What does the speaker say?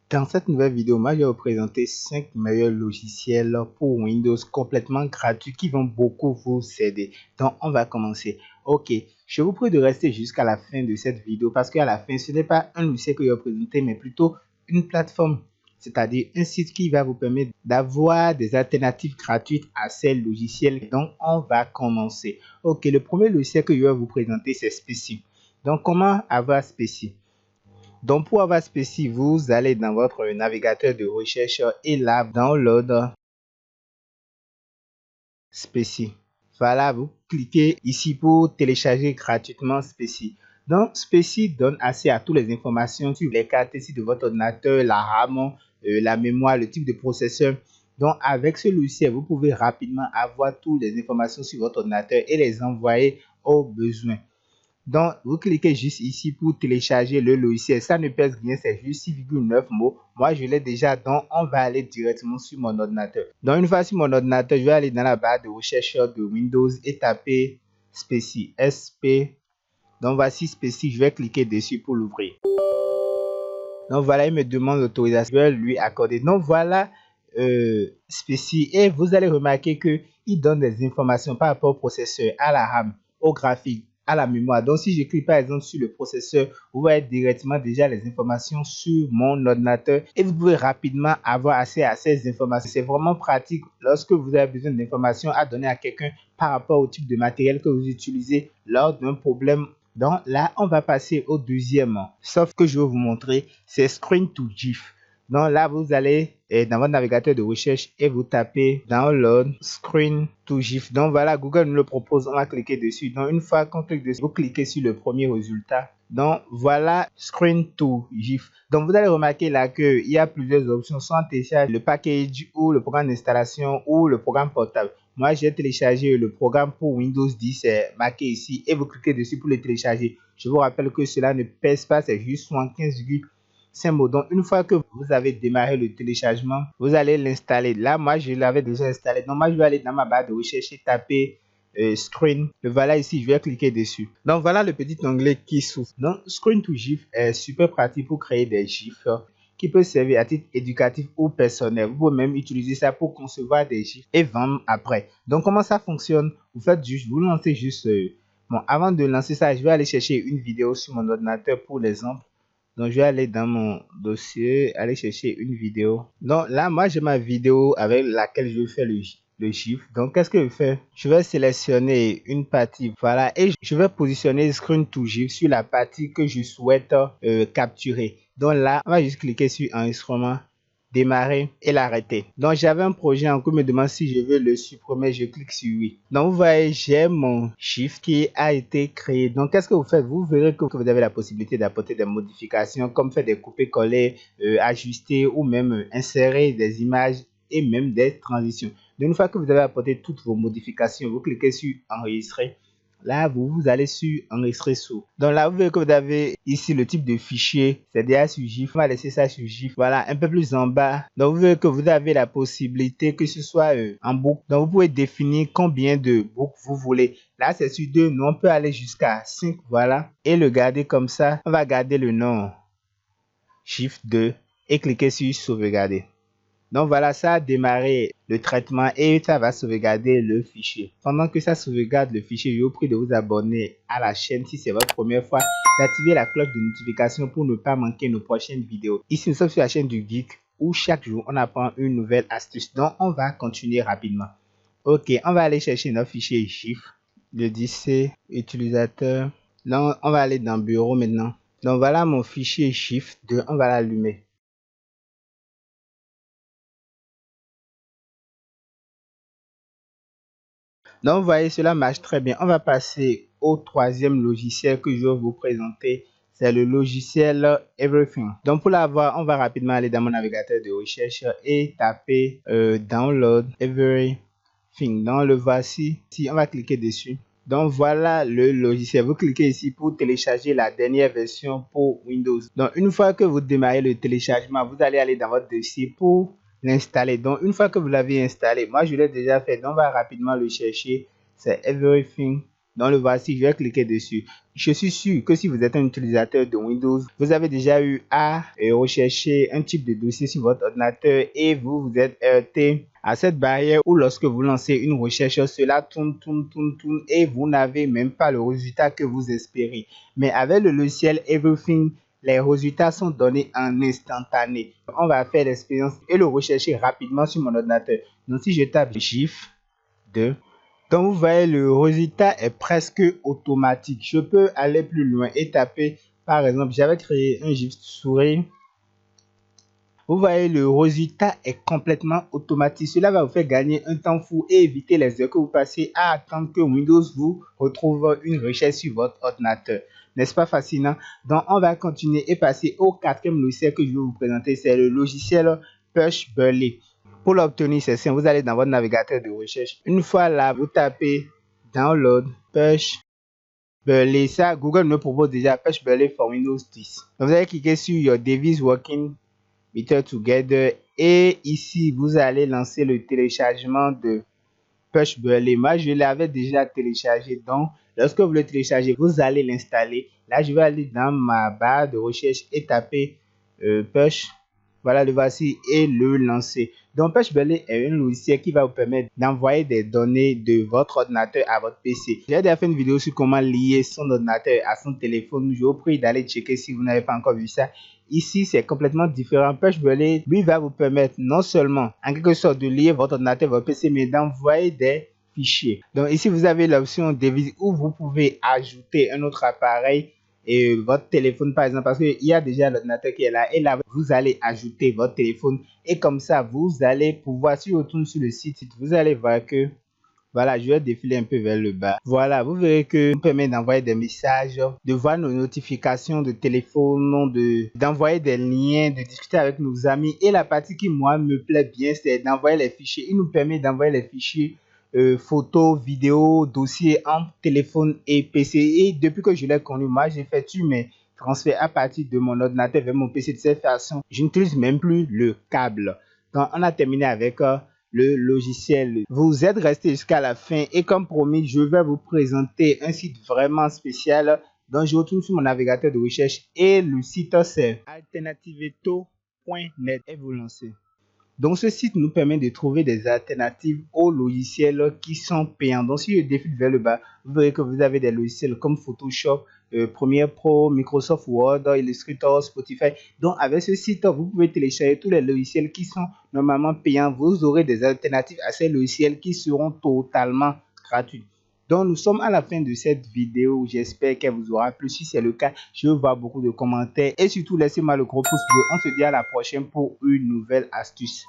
Dans cette nouvelle vidéo, moi je vais vous présenter 5 meilleurs logiciels pour Windows complètement gratuits qui vont beaucoup vous aider. Donc on va commencer. Ok, je vous prie de rester jusqu'à la fin de cette vidéo parce qu'à la fin ce n'est pas un logiciel que je vais vous présenter mais plutôt une plateforme, c'est-à-dire un site qui va vous permettre d'avoir des alternatives gratuites à ces logiciels. Donc on va commencer. Ok, le premier logiciel que je vais vous présenter c'est Specie. Donc comment avoir Specie? Donc pour avoir Specie, vous allez dans votre navigateur de recherche et là, download Specie. Voilà, vous cliquez ici pour télécharger gratuitement Specie. Donc Specie donne accès à toutes les informations sur les caractéristiques de votre ordinateur, la RAM, la mémoire, le type de processeur. Donc avec ce logiciel, vous pouvez rapidement avoir toutes les informations sur votre ordinateur et les envoyer au besoin. Donc, vous cliquez juste ici pour télécharger le logiciel. Ça ne pèse rien, c'est juste 6,9 mots. Moi, je l'ai déjà, donc on va aller directement sur mon ordinateur. Donc, une fois sur mon ordinateur, je vais aller dans la barre de recherche de Windows et taper Specie. SP. Donc, voici Specie. Je vais cliquer dessus pour l'ouvrir. Donc, voilà, il me demande l'autorisation. Je vais lui accorder. Donc, voilà Specie. Et vous allez remarquer qu'il donne des informations par rapport au processeur, à la RAM, au graphique, à la mémoire. Donc, si je clique par exemple sur le processeur, vous voyez directement déjà les informations sur mon ordinateur et vous pouvez rapidement avoir accès à ces informations. C'est vraiment pratique lorsque vous avez besoin d'informations à donner à quelqu'un par rapport au type de matériel que vous utilisez lors d'un problème. Donc là, on va passer au deuxième. Sauf que je vais vous montrer, c'est Screen to GIF. Donc là, vous allez dans votre navigateur de recherche et vous tapez Download Screen to GIF. Donc voilà, Google nous le propose, on va cliquer dessus. Donc une fois qu'on clique dessus, vous cliquez sur le premier résultat. Donc voilà Screen to GIF. Donc vous allez remarquer là qu'il y a plusieurs options, soit télécharger le package ou le programme d'installation ou le programme portable. Moi, j'ai téléchargé le programme pour Windows 10, c'est marqué ici et vous cliquez dessus pour le télécharger. Je vous rappelle que cela ne pèse pas, c'est juste 75,5 mots. Donc, une fois que vous avez démarré le téléchargement, vous allez l'installer. Là, moi, je l'avais déjà installé. Donc, moi, je vais aller dans ma barre de recherche et taper Screen. Le voilà ici, je vais cliquer dessus. Donc, voilà le petit onglet qui s'ouvre. Donc, Screen to GIF est super pratique pour créer des GIFs qui peut servir à titre éducatif ou personnel. Vous pouvez même utiliser ça pour concevoir des GIFs et vendre après. Donc, comment ça fonctionne? Vous faites juste, vous lancez juste... bon, avant de lancer ça, je vais aller chercher une vidéo sur mon ordinateur pour l'exemple. Donc, je vais aller dans mon dossier, aller chercher une vidéo. Donc, là, moi, j'ai ma vidéo avec laquelle je vais faire le GIF. Donc, qu'est-ce que je fais? Je vais sélectionner une partie, voilà, et je vais positionner Screen to GIF sur la partie que je souhaite capturer. Donc là, on va juste cliquer sur enregistrement, démarrer et l'arrêter. Donc j'avais un projet en cours, me demande si je veux le supprimer, je clique sur oui. Donc vous voyez, j'ai mon GIF qui a été créé. Donc qu'est-ce que vous faites? Vous verrez que vous avez la possibilité d'apporter des modifications comme faire des copier-coller, ajuster ou même insérer des images et même des transitions. Donc une fois que vous avez apporté toutes vos modifications, vous cliquez sur enregistrer. Là, vous allez sur enregistrer sous. Donc là, vous voyez que vous avez ici le type de fichier. C'est déjà sur GIF. On va laisser ça sur GIF. Voilà, un peu plus en bas. Donc vous voyez que vous avez la possibilité que ce soit en boucle. Donc vous pouvez définir combien de boucles vous voulez. Là, c'est sur 2. Nous, on peut aller jusqu'à 5. Voilà. Et le garder comme ça. On va garder le nom GIF 2 et cliquer sur sauvegarder. Donc voilà, ça a démarré le traitement et ça va sauvegarder le fichier. Pendant que ça sauvegarde le fichier, je vous prie de vous abonner à la chaîne si c'est votre première fois, d'activer la cloche de notification pour ne pas manquer nos prochaines vidéos. Ici, nous sommes sur la chaîne du Geek où chaque jour, on apprend une nouvelle astuce. Donc, on va continuer rapidement. Ok, on va aller chercher notre fichier GIF. Le disque utilisateur. Donc, on va aller dans Bureau maintenant. Donc, voilà mon fichier GIF 2. On va l'allumer. Donc, vous voyez, cela marche très bien. On va passer au troisième logiciel que je vais vous présenter. C'est le logiciel Everything. Donc, pour l'avoir, on va rapidement aller dans mon navigateur de recherche et taper Download Everything. Donc, le voici. Si on va cliquer dessus. Donc, voilà le logiciel. Vous cliquez ici pour télécharger la dernière version pour Windows. Donc, une fois que vous démarrez le téléchargement, vous allez aller dans votre dossier pour l'installer. Donc une fois que vous l'avez installé, moi je l'ai déjà fait, donc on va rapidement le chercher. C'est Everything Donc le voici, je vais cliquer dessus. Je suis sûr que si vous êtes un utilisateur de Windows, vous avez déjà eu à rechercher un type de dossier sur votre ordinateur et vous êtes heurté à cette barrière où lorsque vous lancez une recherche, cela tourne et vous n'avez même pas le résultat que vous espérez. Mais avec le logiciel Everything, les résultats sont donnés en instantané. On va faire l'expérience et le rechercher rapidement sur mon ordinateur. Donc si je tape GIF 2, donc vous voyez le résultat est presque automatique. Je peux aller plus loin et taper, par exemple, j'avais créé un GIF souris. Vous voyez, le résultat est complètement automatique. Cela va vous faire gagner un temps fou et éviter les heures que vous passez à attendre que Windows vous retrouve une recherche sur votre ordinateur. N'est-ce pas fascinant? Donc, on va continuer et passer au quatrième logiciel que je vais vous présenter. C'est le logiciel Pushburly. Pour l'obtenir, c'est simple. Vous allez dans votre navigateur de recherche. Une fois là, vous tapez Download Pushburly. Ça, Google me propose déjà Pushburly for Windows 10. Donc, vous allez cliquer sur Your Device Working Better Together et ici vous allez lancer le téléchargement de Pushburly. Moi je l'avais déjà téléchargé, donc lorsque vous le téléchargez vous allez l'installer. Là je vais aller dans ma barre de recherche et taper Push. Voilà, le voici et le lancer. Donc Pushburly est un logiciel qui va vous permettre d'envoyer des données de votre ordinateur à votre PC. J'ai déjà fait une vidéo sur comment lier son ordinateur à son téléphone. Je vous prie d'aller checker si vous n'avez pas encore vu ça. Ici, c'est complètement différent. Pushburly, lui, va vous permettre non seulement, en quelque sorte, de lier votre ordinateur à votre PC, mais d'envoyer des fichiers. Donc ici, vous avez l'option Device où vous pouvez ajouter un autre appareil et votre téléphone par exemple, parce qu'il y a déjà l'ordinateur qui est là et là vous allez ajouter votre téléphone et comme ça vous allez pouvoir, si je retourne sur le site, vous allez voir que voilà, je vais défiler un peu vers le bas. Voilà, vous verrez que nous permet d'envoyer des messages, de voir nos notifications de téléphone, d'envoyer des liens, de discuter avec nos amis. Et la partie qui moi me plaît bien, c'est d'envoyer les fichiers. Il nous permet d'envoyer les fichiers photos, vidéos, dossiers en téléphone et PC. Et depuis que je l'ai connu, moi j'effectue mes transferts à partir de mon ordinateur vers mon PC de cette façon. Je n'utilise même plus le câble. Donc on a terminé avec le logiciel. Vous êtes resté jusqu'à la fin et comme promis, je vais vous présenter un site vraiment spécial. Donc je retourne sur mon navigateur de recherche et le site c'est alternativeto.net et vous lancez. Donc ce site nous permet de trouver des alternatives aux logiciels qui sont payants. Donc si je défile vers le bas, vous verrez que vous avez des logiciels comme Photoshop, Premiere Pro, Microsoft Word, Illustrator, Spotify. Donc avec ce site, vous pouvez télécharger tous les logiciels qui sont normalement payants. Vous aurez des alternatives à ces logiciels qui seront totalement gratuits. Donc nous sommes à la fin de cette vidéo, j'espère qu'elle vous aura plu. Si c'est le cas, je veux voir beaucoup de commentaires et surtout laissez-moi le gros pouce bleu. On se dit à la prochaine pour une nouvelle astuce.